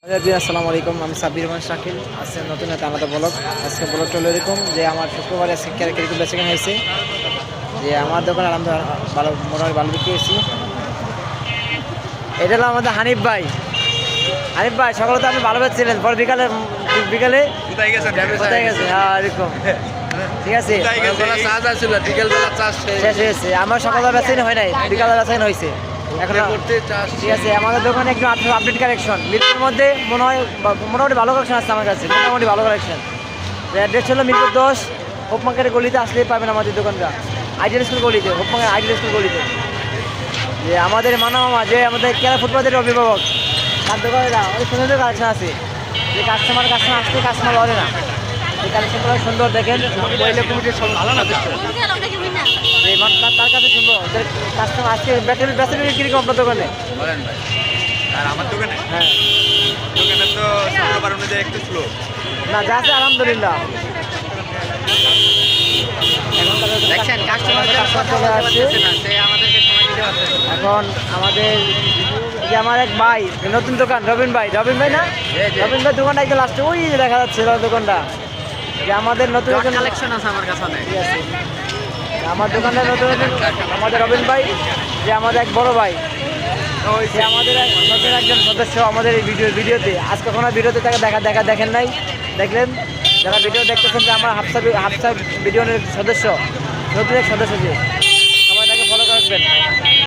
আসসালামু আলাইকুম, আমি সাব্বির রহমান শাকিল। আজকে নতুন একটা আলাদা ব্লগ। আজকে ব্লগটা হলো এরকম যে আমার শুক্রবারে আজকে ক্যারেক্টার বেচাকেনা হয়েছে, যে আমার দোকানে আলহামদুলিল্লাহ ভালো, মোটামুটি ভালো বিক্রি হয়েছি। এটা হলো আমাদের হানিফ ভাই। হানিফ ভাই সকালে তো আপনি ভালো ছিলেন, পরে বিকালে বিকালে কোথায় গেছেন? কোথায় গেছে? হ্যাঁ এরকম ঠিক আছে, শেষ হয়েছে। আমার সকালে বেচাকেনা হয় নাই, বিকালে বেচাকেনা হয়েছে এখন। ঠিক আছে, আমাদের দোকানে একটু আপডেট কালেকশন মিরপুরের মধ্যে মনে হয় মোটামুটি ভালো কালেকশন আসছে আমার কাছে, মোটামুটি ভালো কালেকশন। অ্যাড্রেস হলো মিরপুর 10 হোপ মার্কেটের গলিতে আসলেই পাবেন আমাদের দোকানটা, আইডিয়াল স্কুল গলিতে, হোপ মার্কেট আইডিয়াল স্কুল গলিতে। যে আমাদের মামা যে আমাদের কেরা ফুটবলের অভিভাবক, তার দোকানে অনেক সুন্দর সুন্দর কালেকশন আছে, যে কাস্টমার আসলে কাস্টমার বলে না, এই কালেকশনগুলো সুন্দর দেখেন। মহিলা কমিটির তার কাছে শুনবো কাস্টমার আজকে বেতন কিরকম আপনার দোকানে? বলেন ভাই। আর আমার দোকানে হ্যাঁ দোকানে তো শুক্রবার অনুযায়ী একটু স্লো। না, যা আছে আলহামদুলিল্লাহ। দেখছেন কাস্টমার চলে আসছে। এখন আমাদের এই যে আমার এক ভাই, নতুন দোকান রবিন ভাই না, রবিন ভাই দোকানটা একদম লাস্টে ওই যে দেখা যাচ্ছে দোকানটা, যে আমাদের নতুন কালেকশন আছে আমার কাছে অনেক। ঠিক আছে, আমার দোকানটা নতুন আমাদের রবিন ভাই, যে আমাদের এক বড় ভাই, সে আমাদের নতুন একজন সদস্য আমাদের এই ভিডিওতে। আজকে কোনো ভিডিওতে তাকে দেখেন নাই, দেখলেন যারা ভিডিও দেখতেছেন যে আমার হাফসা ভিডিওর সদস্য, নতুন এক সদস্য, যে সবাই তাকে ফলো রাখবেন।